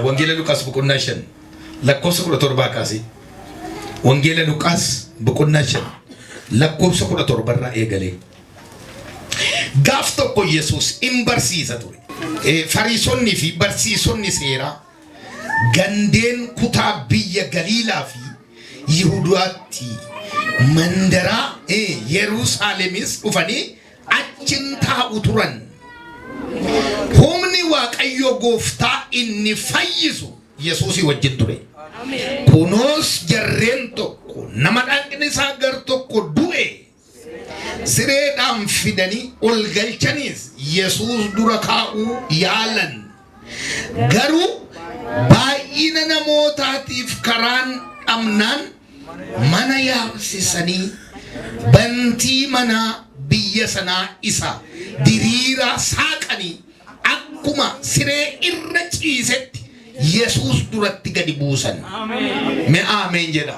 Wangeela Luqaas boqonnaa 5 lakkoofsa 17 kaasee. Wangeela Luqaas boqonnaa 5 lakkoofsa 17 irraa eegalee. Gaaf tokko Yesuus in barsiisa ture. Fariisonni fi barsiisonni seeraa gandeen kutaa biyya Galiilaa fi Yihuudaatti mandaraa Yerusaalemis dhufanii achin taa'u turan. Humni Waaqayyo Gooftaa inni fayyisu Yesuusii wajjin ture. Kunoos jarreen tokko nama dhaqni isaa gar tokko du'e sireedhaan fidanii ol galchaniis Yesuus dura kaa'uu yaalan. Garuu baay'ina namootaatiif karaan dhabnaan mana yaabsisanii bantii manaa biyya sanaa isa diriiraa saaqanii akkuma siree irra ciisetti Yesuus duratti gadi buusan. Me aamen jedha.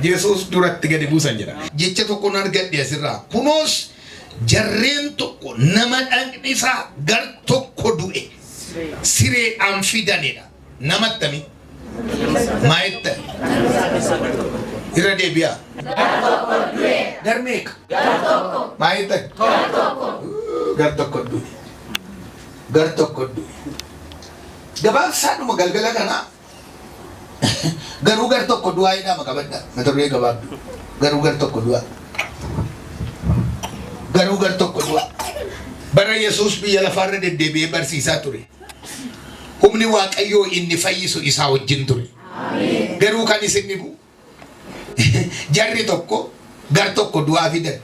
Yesuus duratti gadi buusan jedha. Jecha tokko argadhe asirraa. Kunoos jarreen tokko nama dhaqni isaa gar tokko du'e sireedhaan fidanidha. Nama attami? Maayetta? Irra deebi'a. Gar tokko du'e. Gar meeqa? Gar tokko. Maayetta? Gar tokko. Gar tokko du'e. Gar tokko du'e. Gabaabsaadhuma galgala kana garuu gar tokko du'aa jedhama qabadha. Mata duree gabaabdu. Garuu gar tokko du'aa. Garuu gar tokko du'aa. Bara Yesuus biyya lafaarra deddeebi'ee barsiisaa ture. Humni Waaqayyoo inni fayyisu isaa wajjin ture. Garuu kan isin dhibu jarri tokko gar tokko du'aa fidan.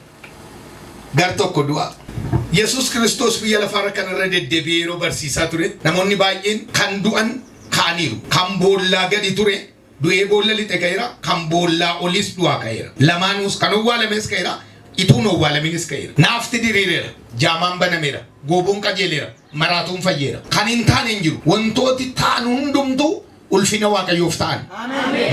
Gar tokko du'aa. Yesuus Kiristoos biyya lafaarra kanarra deddeebi'ee yeroo barsiisaa ture namoonni baay'een kan du'an kaaniiru. Kan boollaa gadi ture du'ee boolla lixe ka'eera. Kan boollaa olis du'aa ka'eera. Lamaanuus kan owwaalames ka'eera. Ituun owwaalaminis ka'eera. Naafti diriireera. Jaamaan banameera. Gooboon qajeeleera. Maraatuun fayyeera. Kan hin taane hin jiru. Wantooti ta'an hundumtuu ulfina Waaqayyoof ta'an.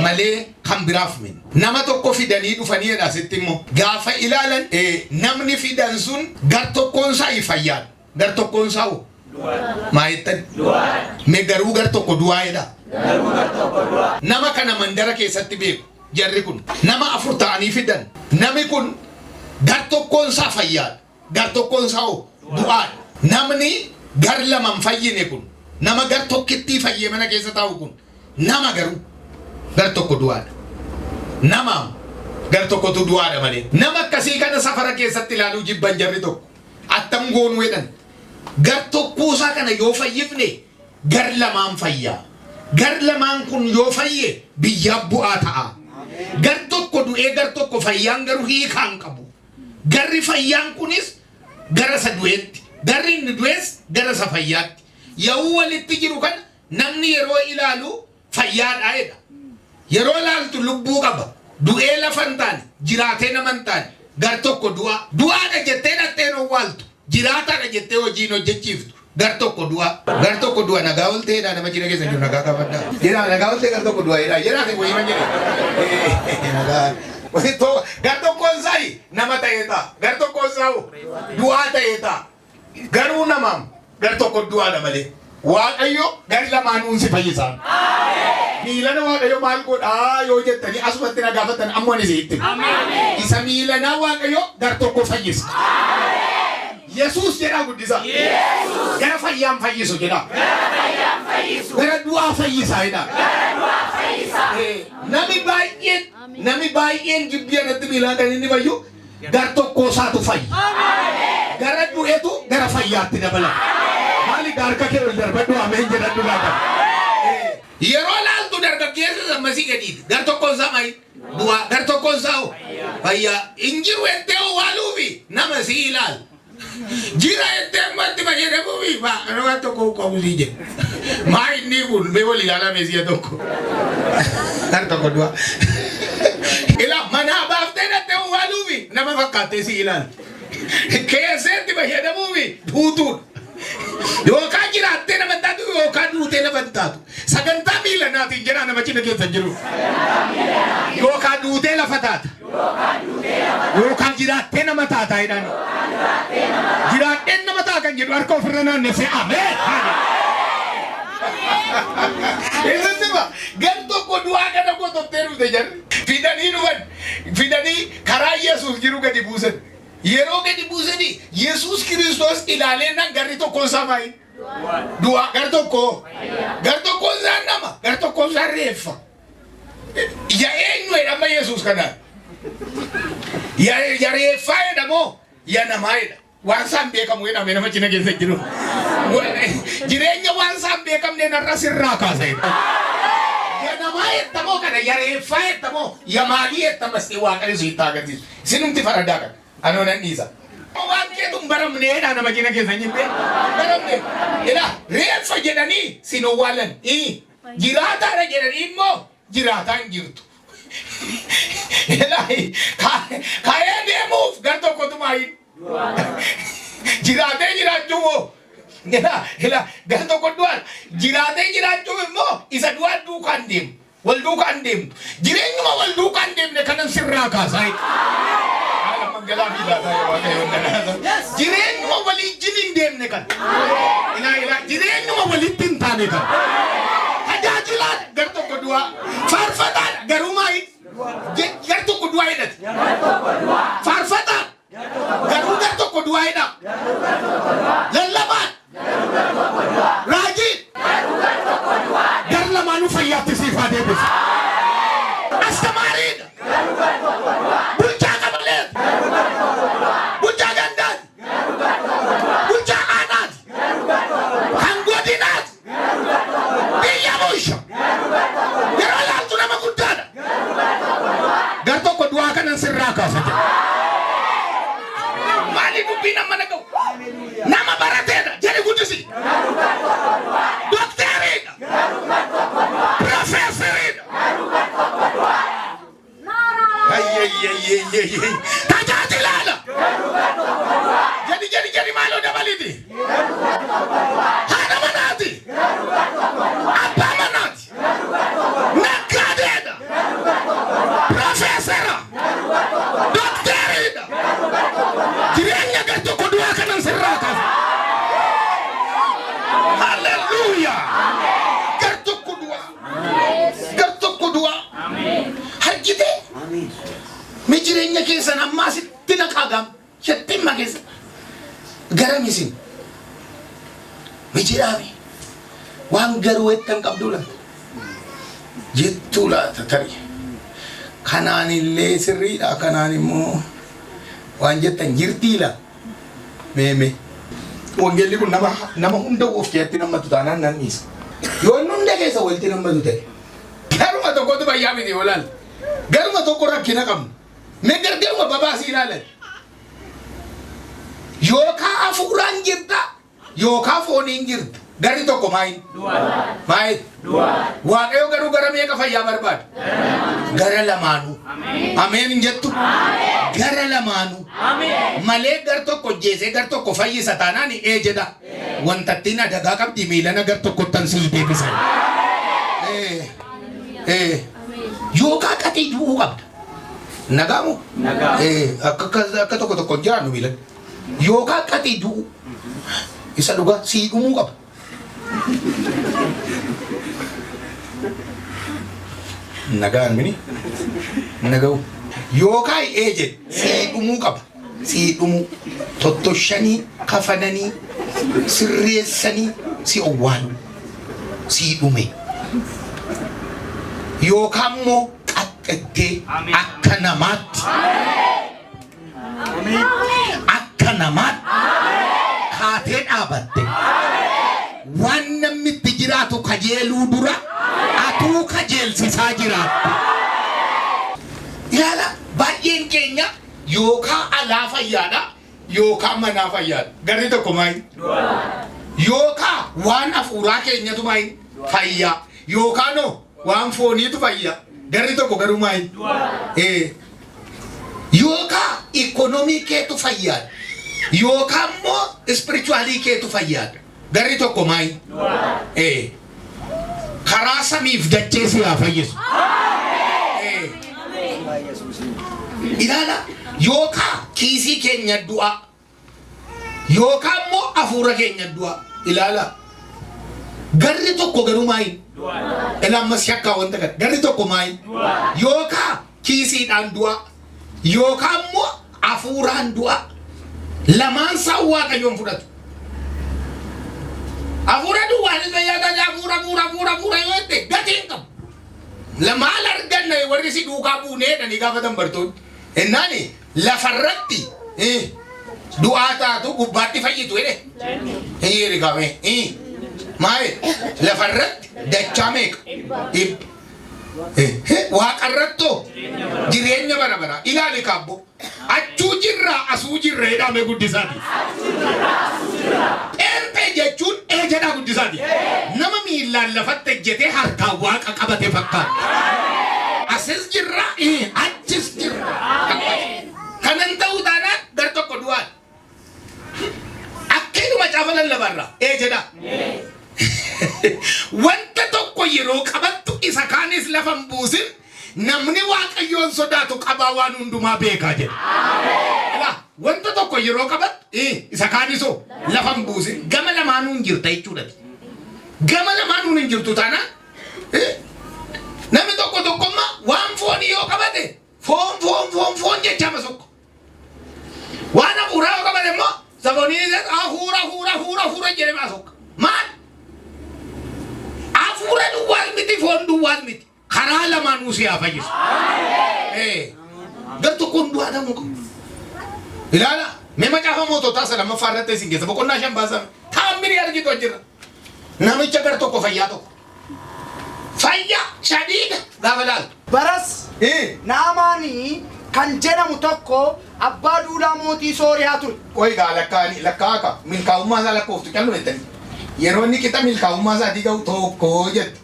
Malee kan biraaf min. Nama tokko fidanii dhufaniidha asitti immoo. Gaafa ilaalan namni fidan sun gar tokkoonsaa fayyaadha. Gar tokkoonsaa hoo? Maayettan? Me garuu gar tokko du'aa'edha. Nama kana mandara keessatti beeku. Jarri kun nama 4 ta'anii fidan. Nami kun gar tokkoonsaa fayyaadha. Gar tokkoonsaa hoo? Du'aadha. Namni gar laman fayyine kun nama gar tokkittii fayyee mana keessa taa'u kun nama garuu gar tokko du'aadha. Nama gar tokkotu du'aadha malee. Nama akkasii kana safara keessatti ilaaluu jibban jarri tokko. Attam goonuu jedhan. Gar tokkoosaa kana yoo fayyifne gar lamaan fayyaa. Gar lamaan kun yoo fayye biyyaaf bu'aa ta'a. Gar tokko du'ee gar tokko fayyaan garuu hiikaan qabu. Garri fayyaan kunis gara isa du'eetti. Garri inni du'es gara isa fayyaatti. Yoo walitti jiru kan namni yeroo ilaalu fayyaadha jedha. Yeroo ilaaltu lubbuu qaba. Du'ee lafa hin taane, jiraatee nama hin taane, gar tokko du'aa. Du'aadha jettee dhattee owwaaltu. Jiraataadha jettee hojiin hojjechiiftu. Gar tokko du'aa. Gar tokko du'aa nagaa ol ta'eedha nama jira keessa jiru nagaa qabadha. Jedhaa nagaa ol ta'e gar tokko du'aa jedhaa. Jedhaa fi wayima jedhe. Nagaa. Gar tokkoon saayi nama ta'ee ta'a. Gar tokkoon saawu du'aa ta'ee ta'a. Garuu namaam gar tokko du'aadha malee. Waaqayyo gar lamaanuun si fayyisa. Miilana Waaqayyo maal godhaa yoo jettanii asumatti na gaafatan ammoo ni sitti. Isa miilana Waaqayyo gar tokko fayyisa. Yesuus jedhaa guddisa. Gara fayyaan fayyisu jedha. Gara du'aa fayyisaa jedha. Nami baay'een jibbiyanatti miilaa kan inni fayyu gar tokkoo isaatu fayyi. Gara du'eetu gara fayyaatti dabala. Maali harka kee ol darbadhu ameen jedhadhu laata. Yeroo laaltu dargaggeessa ammasii gadiiti. Gar tokkoon isaa maali? Du'aa. Gar tokkoon isaa fayyaa. Injiru ettee owwaaluufi nama si ilaal. Jira ettee ammatti fayyadamuufi nama tokko qabu si jedhe. Maa inni kun mee wal ilaalame siya tokko. Gar tokko du'aa. Ila manaa baaftee dhattee owwaaluufi nama fakkaattee si ilaal. Keessatti fayyadamuufi buutuudha. Yookaan jiraattee nama taatu yookaan duutee nama taatu. Sagantaa miilanaatiin jedhaa nama cina keessa jiru. Yookaan duutee lafa taata. Yookaan jiraattee nama taata jedhani. Jiraatteen nama taata kan jedhu harka ofirra naannessee ameen. Isatti ba gan tokko du'aa kana qotottee dhufte jarri. Fidanii dhufan. Fidanii karaa Yesuus jiru gadi buusan. Yeroo gadi buusanii Yesuus Kiristoos ilaalee nan garri tokkoon isaa maayi? Du'aa gar tokkoon isaa nama gar tokkoon isaa reeffa. Ya eenyu jedhama Yesuus kanaan? Ya reeffaa jedhamoo ya namaa jedha. Waan isaan beekamu jedhame nama cina keessa jiru. Jireenya waan isaan beekamne narra sirraa kaasa jedha. Ya namaa jedhamoo kana ya reeffaa jedhamoo ya maalii jedhamasti Waaqayyo sitti agarsiisu. Isinumti faradaa kana. Anoo nan dhiisa. Waan keetuun baramne jedha nama cina keessa jirte. Baramne. Jedha reeffa jedhanii sin owwaalan. Jiraataadha jedhanii immoo jiraataan jirtu. Ka'ee deemuuf gar tokkotu maayin. Jiraatee jiraachuu moo? Gar tokko du'an. Jiraatee jiraachuu immoo isa du'an duukaan deemu. Wal duukaan deemu. Jireenyuma wal duukaan deemne kanan sirraa kaasaa. Jireenyuma waliin hin deemne kan. Jireenyuma walitti hin taane kan. Tajaajilaan gar tokko du'aa. Faarfataan garuu maayin. Gar tokko du'aa jedhati. Faarfataan. Garuu gar tokko du'aa jedha. Lallabaan. Raajiin. Gar lamaanuu fayyaatti siifaa deebisa. Astamaariidha. Bulchaa qabaleet. Bulchaa gandaati. Bulchaa aanaati. Kan godinaati. Biyya bulcha. Yeroo laaltu nama guddaadha. Gar tokko du'aa kanan sirraa kaasa jedha. Maali dubbii nama nagahu? Nama barateedha. Jedhi guddisi. Dokteriidha. Profeesoriidha. Tajaajilaadha. Jedhi maaloo dabaliti. Haadha manaati. Abbaa manaati. Naggaadeedha. Profeesora. Dokteriidha. Jireenya gar tokko du'aa kanan sirraa kaasa. Halleluuyaa. Gar tokko du'aa. Gar tokko du'aa. Harkite. Mi jireenya keessan ammaa sitti naqaagam. Shettimma keessa. Garamisin. Mi jiraami. Waan garuu ettan qabdu laata. Jettuu laata tarii. Kanaan illee sirriidha. Kanaan immoo waan jettan jirtii la. Meeme. Wangeelli kun nama hunda of keessatti nammatu taanaan nan dhiisa. Yoo hunda keessa walitti nammatu ta'e. Garuma tokkotu bayyaa miti olaal. Garuma tokko rakkina qabnu. Me gargaruma babaasii ilaalan. Yookaan hafuuraan jirta. Yookaan fooniin jirta. Garri tokko maayin? Maayin? Waaqayyo garuu gara meeqa fayyaa barbaada? Gara lamaanuu. Ameen hin jettu? Gara lamaanuu. Malee gar tokko jeesee gar tokko fayyisa taanaan jedha. Wantattiin adagaa qabdi miilana gar tokko tansii deebisan. Yookaan qaxii du'uu qabda. Nagaamu? Akka tokko tokko jiraannu miilan. Yookaan qaxii du'uu. Isa dhugaa sii dhumuu qaba. Nagaan mini? Nagau. Yookaan jedhe sii dhumuu qaba. Sii dhumuu. Tottoshanii, kafananii, sirreessanii si owwaalu. Sii dhume. Yookaan immoo qaxxattee akka namaatti. Akka namaatti. Kaatee dhaabatte. Waan namni itti jiraatu kajeeluu dura atuu kajeelsisaa jiraatu. Ilaala baay'een keenya yookaan alaa fayyaadha yookaan manaa fayyaadha. Garri tokko maayi? Yookaan waan hafuuraa keenyatu maayi? Fayyaa. Yookaan waan fooniitu fayyaa. Garri tokko garuu maayi? Yookaan ikonomii keetu fayyaadha. Yookaan immoo ispirituaalii keetu fayyaadha. Garri tokko maayi? Karaa samiif dachee si haa fayyisu. Ilaala yookaan kiisii keenya du'a yookaan immoo hafuura keenya du'a. Ilaala Garri tokko garuu maayi? Elaan masyakkaa wanta gara. Garri tokko maayi? Yookaan kiisiidhaan du'a. Yookaan immoo hafuuraan du'a. Lamaan isaa Waaqayyoon fudhatu. Hafuura duwwaanis fayyadamaa hafuura yoo ta'e gatiin qabu. Lamaan arganna warri si duukaa buunee dhanii gaafatan bartoonni. Ennaani lafarratti du'aa taatu gubbaatti fayyitu jedhe. Hiyyeeri qabee. Maali lafarratti dachaa meeqa? Waaqarrattoo jireenya bara bara ilaali kaabbo. Achuu jirraa asuu jirra jedhame guddisaati. Empee jechuun eejedhaa guddisaati. Nama miillaan lafatti ejjetee harkaan waaqa qabate fakkaata. Asis jirra achis jirra. Kanan ta'uu taanaan gar tokko du'aan. Akkeenuma caafa lallabarraa eejedhaa. Wanta tokko yeroo qabattu isa kaanis lafan buusin namni Waaqayyoon sodaatu qabaa waan hundumaa beekaa jedha. Wanta tokko yeroo qabattu isa kaanisoo lafan buusin gama lamaanuu hin jirta jechuudha. Gama lamaanuu hin jirtu taanaan namni tokko tokkommaa waan foonii yoo qabate foon jechaa masokko. Waan hafuuraa yoo qabate immoo saboonii hafuura jedhee masokka. Maal? Hafuura duwwaas miti foon duwwaas miti. Karaa lamaanuu si haa fayyisu. Gar tokkoon du'aa ta'uu qabu. Ilaala mee macaafa moototaa isa lammaffaa irratti isin geessa boqonnaa 5 baasame taammirii argitu jira. Namicha gar tokko fayyaa tokko. Fayyaa shadiida gaafa laaltu. Baras Naamaanii kan jedhamu tokko abbaa duulaa mootii Sooriyaa ture. Qoygaa lakkaa'aka milkaa'ummaa isaa lakkooftu callu jettanii. Yeroo inni qixa milkaa'ummaa isaatii ga'u tokko jette.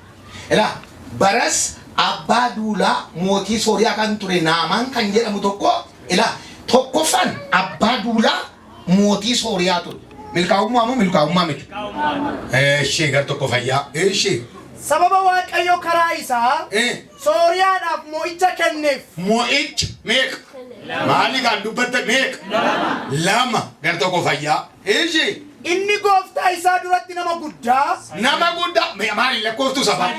Ilaa baras abbaa duulaa mootii Sooriyaa kan ture Naamaan kan jedhamu tokko ilaa tokkoffaan abbaa duulaa mootii Sooriyaa ture. Milkaa'ummaa moo milkaa'ummaa miti? Ishee gar tokko fayyaa. Ishee. Sababa Waaqayyo karaa isaa Sooriyaadhaaf moo'icha kenneef. Moo'icha meeqa? Maali kan dubbatte meeqa? Lama gar tokko fayyaa. Ishee. Inni gooftaa isaa duratti nama guddaa. Nama guddaa maali lakkooftu safaa?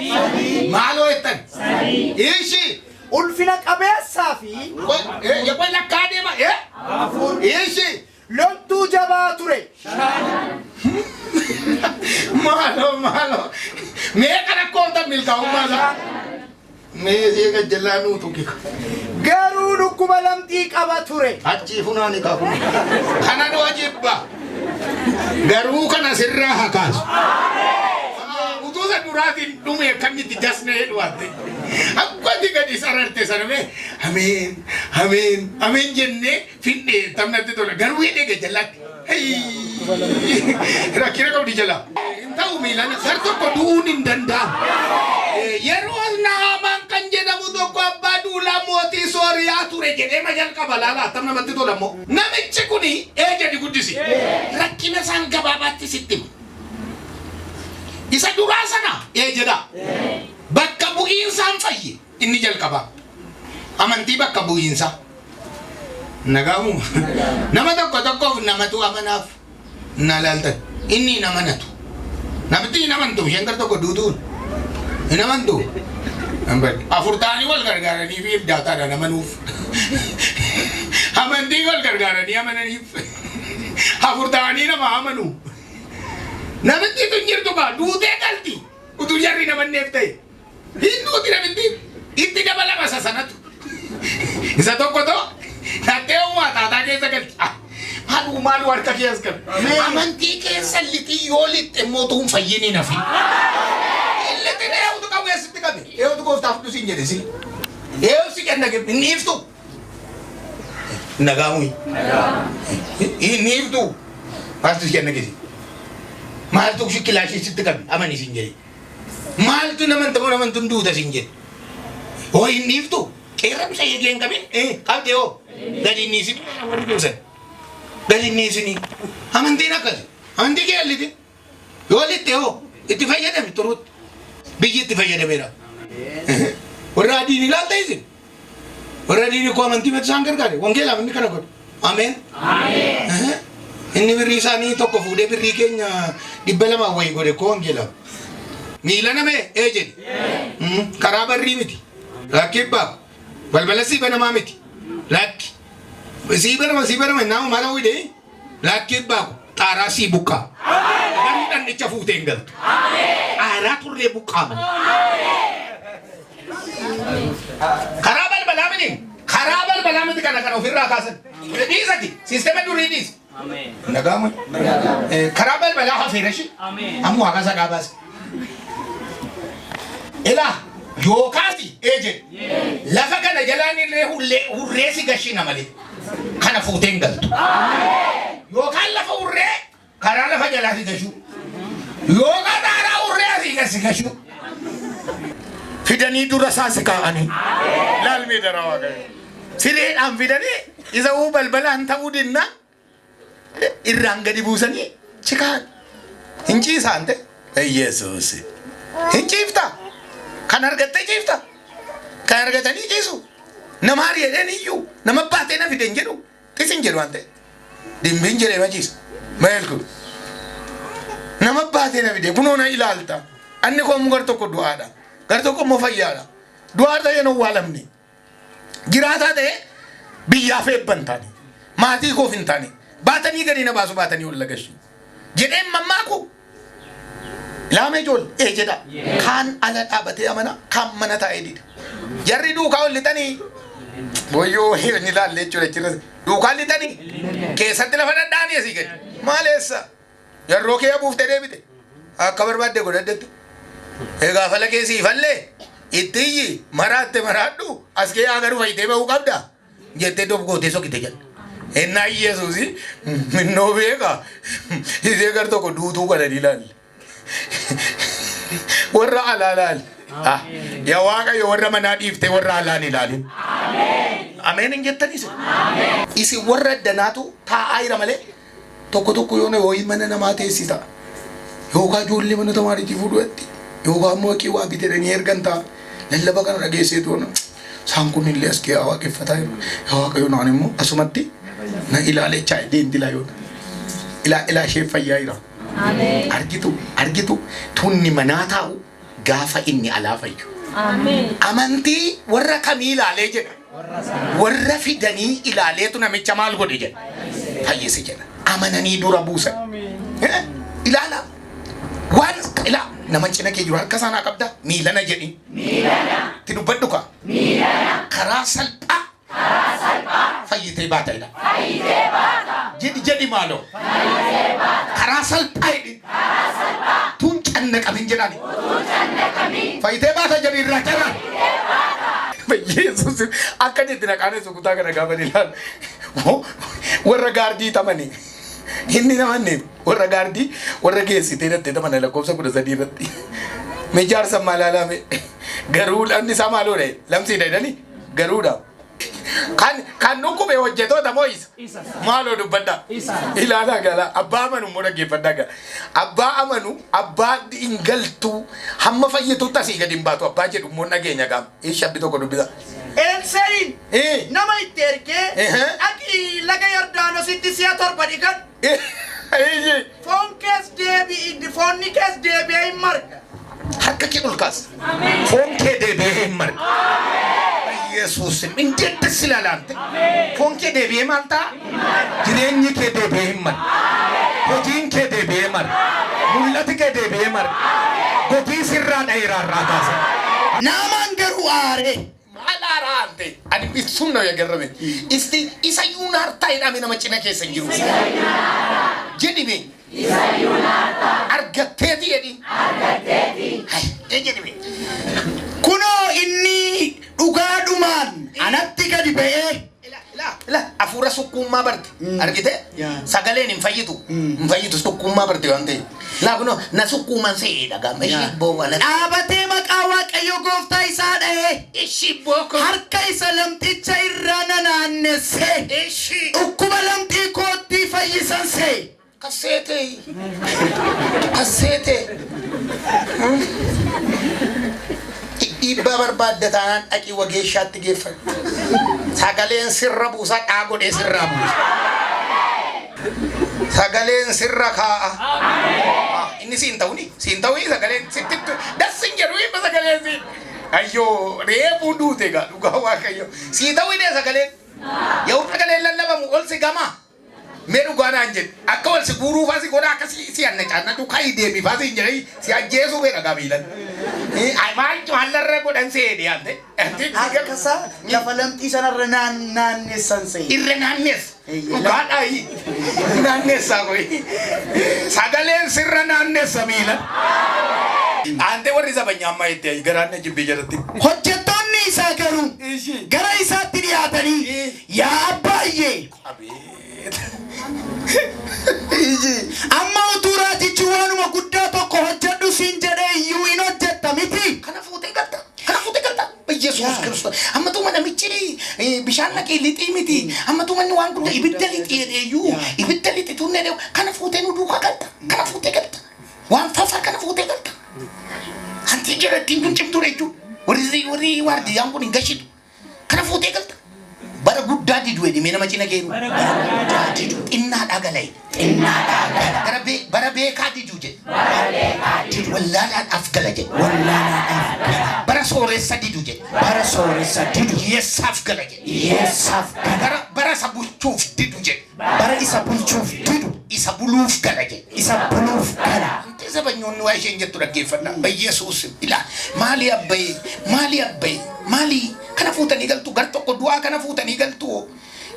Maaloo jettan? Ishee. Ulfina qabeessaa fi Qoy lakkaa deema. Ishee. Loltuu jabaa ture. Maaloo. Meeqa lakkoofta milkaa'ummaa isaa? Meesii gajjallaanuu tuqika. Garuu dhukkuba lamxii qaba ture. Achii funaani qabu. Kana du'a jibba. Garuu kana sirraa hakaasu. Utuusa duraatiin dhume akkamitti jasnee dhuwatte. Akkati gadi sararte saname ameen jennee finne tamnatti tola. Garuu hidhee gajjallaatti. Rakkina qabdi jala. Ta'u miilaan gar tokko du'uun hin danda'amu. Yeroo Naamaan kan jedhamu tokko abbaa duulaa mootii Sooriyaa ture jedhee ma jalqaba laala attam namatti tola immoo. Namichi kuni eegadi guddisi. Rakkina isaan gabaabaatti sitti hima. Isa duraa sana eejedha. Bakka bu'iinsaan fayye inni jalqaba. Amantii bakka bu'iinsaa. Nagaamu. Nama tokkoof namatu amanaaf na laaltan. Inni namanatu. Namatti namantu isheen gar tokko duutuun. Namantu. Afurtaanii wal gargaaranii fi daataadha namanuuf. Amantii wal gargaaranii amananiif. Afurtaanii nama amanu. Namatti tun jirtu kaa duutee galti. Utuu jarri namanneef ta'e. Hinduuti namatti itti dabalama sanatu. Isa tokko ta'u. Nattee uumaa taataa keessa galti. Maal warqa keessa galti. Amantii keessa litii yoo lixxe mootuun fayyini nafi. Illiti eewutu qabu eessitti qabe. Eewutu gooftaaf fudhu siin jedhe si. Eewu si kenna gebbi inni iftu. Nagaamu. Inni iftu. Maaltu si kenna gisi. Maaltu si kilaashii sitti qabe amani siin jedhe. Maaltu namantuun duuta siin jedhe. Oo inni iftu. Qeerramsa eegeen qabe. Qabde oo. Gadi inni isin. Gadi inni isinii. Amantiin akkasi. Amantii kee alliti. Yoo litte hoo itti fayyadame turuutti. Biyyi itti fayyadameera. Warra adiin ilaalta isin. Warra adiin koo amantii mati isaan gargaare. Wangeelaa inni kana godhu. Ameen. Inni birrii isaanii tokko fuudhee birrii keenya 200 wayii godhe koo wangeelaa. Miila namee ejeni. Karaa barrii miti. Lakki abbaa. Balbala si banamaa miti. Lakki. Si barama nama mala uide. Lakki abbaa. Xaaraa si buqqaa. Garuu dhannicha fuutee hin galtu. Aaraa turree buqqaa mana. Karaa balbalaa miti. Karaa balbalaa miti kana ofirraa kaasan. Dhiisati. Siistema durii dhiisi. Nagamu. Karaa balbalaa hafeera shi. Ammoo haqa sadaa baase. Ilaa yookaasi ejen. Lafa kana jalaan illee hurree si gashina malee. Kana fuutee hin galtu. Yookaan lafa hurree karaa lafa jalaa si gashu. Yookaan daaraa hurree si gashu. Fidanii dura saasi kaa'anii. Laalmee daraa waaqayyo. Sireedhaan fidanii isa balbalaan ta'uu dinna. Irraan gadi buusanii cikaan. Hin ciisaan ta'e. Yesuus. Hin ciifta. Kan argattee ciifta. Kan argatanii ciisu. Nama hariireen iyyuu nama baatee na fide hin jedhu. Tis hin jedhu waan ta'e. Dimbiin jedhee ma ciisa. Meelku. Nama baatee na fide kunoo na ilaalta. Anni koomuu gar tokko du'aadha. Gar tokko immoo fayyaadha. Du'aa ta'ee nu waalamne. Jiraataa ta'ee biyyaaf eebban taane. Maatii koof hin taane. Baatanii gadi na baasu baatanii ol lagashu. Jedheen mammaaku. Laamee jool jedha. Kaan ala dhaabatee amana kaan mana taa'ee dida. Jarri duukaa ol lixanii. Boyyoo hin ilaalle jechuudha jira. Duukaa lixanii. Keessatti lafa dhadhaanii asii gadi. Maaleessa. Yeroo kee buuftee deebite. Akka barbaadde godhaddetti. Egaa fala keessii fallee. Ittiyyi maraatte maraadhu as kee agaruu fayyitee bahuu qabda. Jettee dobgootee sokkite jedha. Ennaa Yesuusi minnoo beeka. Isee gar tokko duutuu godhanii ilaalle. Warra alaa ilaali. Yaa Waaqayyo warra manaa dhiiftee warra alaan ilaalin. Ameen hin jettanis. Isin warra addanaatu taa'aa jira malee tokko yoo wayii mana namaa teessisa. Yookaan ijoollee mana tamaariitii fuudhuutti. Yookaan immoo waa bitedhanii ergan ta'a. Lallaba kana dhageessee toona. Isaan kun illee as kee waaqeffataa jiru. Yaa Waaqayyo naan immoo asumatti na ilaalechaa deemti laayoota. Ilaa ishee fayyaa jira. Argitu tunni manaa taa'u gaafa inni alaa fayyu. Amantii warra kamii ilaalee jedha. Warra fidanii ilaaleetu namicha maal godhe jedha. Fayyise jedha. Amananii dura buusan. Ilaala. Waan ilaa nama cina kee jiru harka isaanaa qabda. Miilana jedhi. Ti dubbadhu ka. Karaa salphaa. Fayyitee baata jedha. Jedhi maaloo. Karaa salphaa jedhi. Tun canna qabin jedhani. Fayyitee baata jedhi irraa carran. Yesuus akka jetti naqaane sukutaa kana gaafa ilaal. Warra gaardii tamani. Inni namanne warra gaardii warra geessitee dhattee tamana lakkoofsa 13 irratti. Meejaarsa maalaalame garuu dhabni isaa maaloodha lamsiidha jedhani garuudha. Kan nukkube hojjetoota moo isa? Maaloo dubbadha? Ilaalaa gala abbaa amanu immoo dhaggeeffadhaa gala. Abbaa amanu abbaa hin galtu hamma fayyitutti asii gadi hin baatu abbaa jedhu immoo dhageenya gaama. Shabbi tokko dubbisa. Elsein nama itti ergee dhaqii laga Yordaanositti si'a torba dhiqan. Foonni kees deebi'ee hin marga. Harka kee ol kaas. Foon kee deebi'ee hin marga. Yesuus min jedda silalante. Foon kee deebi'ee maal ta'a? Jireenyi kee deebi'ee hin marga. Hojiin kee deebi'ee marga. Mul'ati kee deebi'ee marga. Gobii sirraa dheeraarraa taasa. Naamaan garuu aaree. Alaarante ani bitsun no yagarrame isti isa yunarta ina nama cina keessa jiru jedhi be isa yunarta argateeti hay jedhi be kuno inni dhugaadhumaan anatti gadi ba'ee la afura sukkummaa barte argite sagaleen hin fayyitu sukkummaa barte wante la kuno na sukkuman seeda gameshi bowana dhaabatee maqaa Waaqayyo gooftaa isaa dha'ee ishi boko harka isa lamxicha irraa nanaannessee dhukkuba lamxii kootti fayyisan see kasete Ibba barbaadde taanaan dhaqii wageeshaatti geeffadhu. Sagaleen sirra buusa dhaagodhee sirraa buusa. Sagaleen sirra kaa'a. Inni siin ta'uni. Siin ta'uu sagaleen sitti dassin jedhu himma sagaleen siin. Ayyoo reefuu duute egaa dhugaa waaqayyo. Sii ta'uu idee sagaleen. Yoo sagaleen lallabamu ol si gama. Mee dhugaadhaan jedhe akka wal si guuruu faasi godha akka si anna caannatu ka'i deemi faasi hin jedhee si ajjeesuu beeka gamiilan. Maallarra godhan seedhe ante. Akkasa lafa lamxii sanarra naannessan se'e. Irra naannes. Dhugaadhaayi. Naannessaa koyi. Sagaleen sirra naannessa miila. Ante warri sabanya amma itti garaan jibbii jalatti. Hojjettoonni isaa garuu gara isaatti dhiyaatanii yaa abbaayyee. Amma utuu raajichi waanuma guddaa tokko hojjedhu siin jedhee iyyuu hin hojjetta miti. Kana fuutee galta. Yesus Kristus. Amma tu mana michi bishaan naqee lixii miti. Amma tu manni waan guddaa ibidda lixii iyyuu ibidda lixii tunnee deemu. Kana fuutee nu duukaa galta. Kana fuutee galta. Waan fafa kana fuutee galta. Anti jedhattiin kun cimtuu jechuudha. Warri waardiyyaan kun hin gashitu. Kana fuutee galta. Bara guddaa didu edime nama cina geeru. Xinnaadhaa galay. Bara beekaa didu jedhe. Wallaanaadhaaf gala jedhe. Bara sooressa didu jedhe. Yeessaaf gala jedhe. Bara isa bulchuuf didu jedhe. Bara isa bulchuuf didu. Isa buluuf gala jedhe. Isa buluuf gala. Sabanyoonni waa isheen jettu dhaggeeffannaa. Yesuus ila maali abbayee maali kana fuutanii galtu gar tokko du'aa kana fuutanii galtu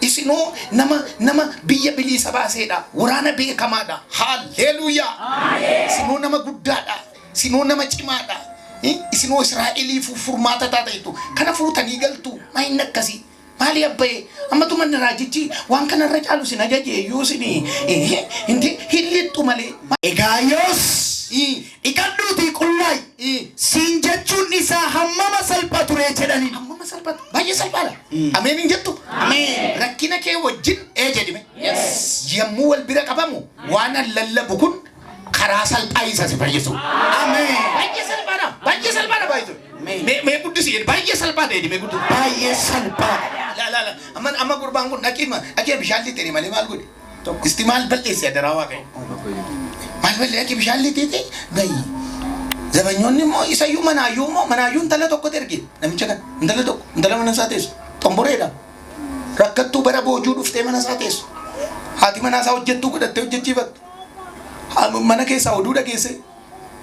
isinoo nama biyya bilisa baaseedha waraana beekamaadha. Haalleluuyaa. Isinoo nama guddaadha. Isinoo nama cimaadha. Isinoo Israa'eliif furmaata taataitu kana fuutanii galtu maayinni akkasii. Maali abbayee amma tu manni raajichi waan kanarra caalu sin ajaje yoo sini hindi hillittu malee. Egaa yoos iqadhuutii qullaay siin jechuun isaa hammama salphaa ture jedhani. Hammama salphaa baay'ee salphaadha. Ameen hin jettu. Ameen. Rakkina kee wajjin jedhime. Yommuu wal bira qabamu waan lallabu kun karaa salphaa isa si fayyisu. Ameen. Baay'ee salphaadha. Baay'ee salphaadha baay'ee. Mee guddisi baay'ee salphaadha jedhime guddisu. Baay'ee salphaadha. Amma gurbaan kun dhaqee bishaan lixee malee maal godhe? Isti maal balleesse adaraa waaqayyo? Maal balleesse bishaan lixee gayi. Zabanyoonni immoo isayyuu manaayyuu intala tokkotti erge namicha kan intala mana isaa teessu xomboreedha. Rakkattuu bara boojuu dhuftee mana isaa teessu. Haati mana isaa hojjettuu godhattee hojjechiifattu. Mana keessaa oduu dhageesse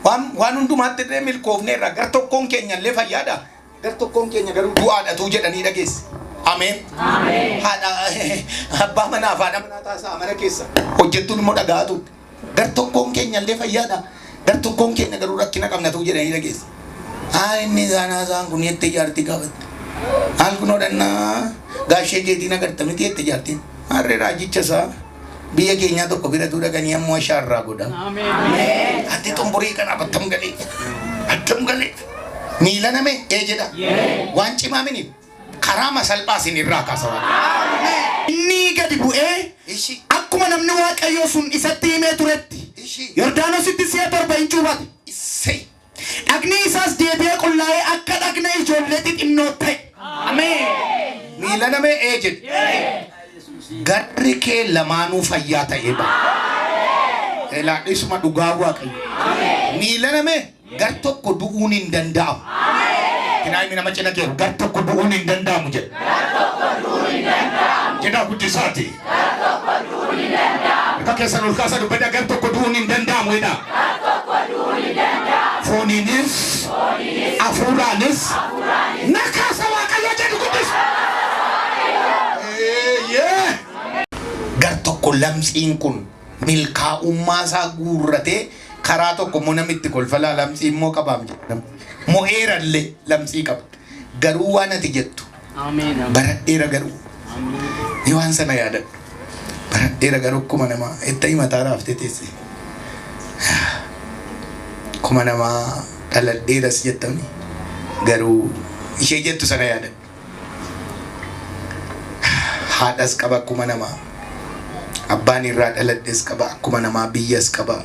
waan hundumaatti illee milkoofneerra gar tokkoon keenya illee fayyaadha. Gar tokkoon keenya garuu du'aadhatu jedhanii dhageesse. Ameen. Abbaa manaa fi haadha manaa taasaa mana keessa hojjettuun immoo dhagaatu. Gar tokkoon keenya illee fayyaadha. Gar tokkoon keenya garuu rakkina qabnatu jedhanii dhageesse. Inni isaan kun itti ijaartii qabatte. Haal kun odhannaa gaashee keetiin agarta miti itti ijaartiin. Harree raajicha isaa biyya keenyaa tokko bira tuu dhaqanii ammoo ashaarraa godha. Ati xomborii kana battam galee. Miila name jedha. Waan cimaa miniif. Karaa masalphaa sinirraa kaasawaa. Inni gadi bu'ee akkuma namni waaqayyoo sun isatti himee turetti Yordaanositti si'a torba hin cuubate. Dhagni isaas deebi'ee qullaa'ee akka dhagna ijoollee xixinnoo ta'e. Ameen. Miila namee jedhe. Garri kee lamaanuu fayyaa ta'ee ba'a. Laadhisuma dhugaa waaqayyo. Miila namee gar tokko du'uun hin danda'amu. Kinaayimi nama cina keeru gar tokko du'uun hin danda'amu jedha. Jedhaa guddisaati. Akka keessan ol kaasa dubbadha gar tokko du'uun hin danda'amu jedha. Fooniinis hafuuraanis nakaasa waaqayyo jedhu guddisa. Gar tokko lamxiin kun milkaa'ummaa isaa guurratee karaa tokko immoo namitti kolfalaa lamxii immoo qabaam jedhama. Mo'eerallee lamxii qaba. Garuu waan ati jettu baradheera garuu ni waan sana yaadadhu. Baradheera garuu akkuma namaa itti himataa raaftee teesse. Akkuma namaa dhaladheeras jettamni garuu ishee jettu sana yaadadhu. Haadhas qaba akkuma namaa. Abbaan irraa dhaladhes qaba akkuma namaa. Biyyas qaba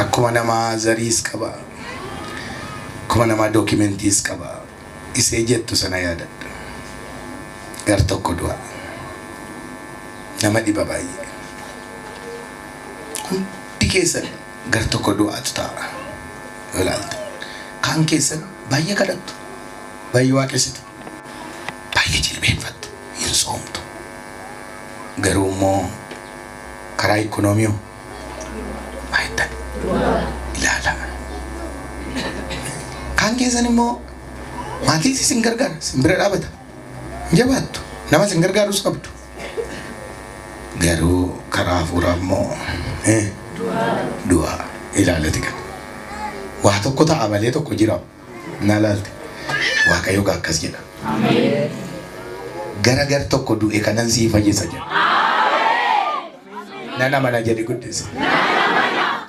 akkuma namaa. Zariis qaba akkuma namaa. Dookimentiis qaba. Ishee jettu sana yaadadhu. Gar tokko du'a nama dhiba baay'ee. hundi keessan gar tokko du'aatu ta'a. Ilaalta. Kaan keessan baay'ee kadhattu. Baay'ee waaqessitu. Baay'ee jilbeenfattu. Hin soomtu. Garuu immoo karaa ikoonoomiyoo maayittan ilaala. Kaan keessan immoo maatii isin gargaara. Isin bira dhaabata. Jabaattu. Nama isin gargaarus qabdu. Garuu karaa hafuuraa immoo du'a ilaalati kan. Waa tokko ta'a malee tokko jira. Na ilaalte. Waaqayyo akkas jedha. Gara gar tokko du'e kanan sii fayyisa jedha. Nana mana jadi guddisa.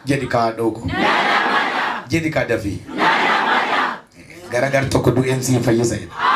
Jadi kaa dhoogu. Jadi kaa dafii. Gara gar tokko du'een sii fayyisa jedha.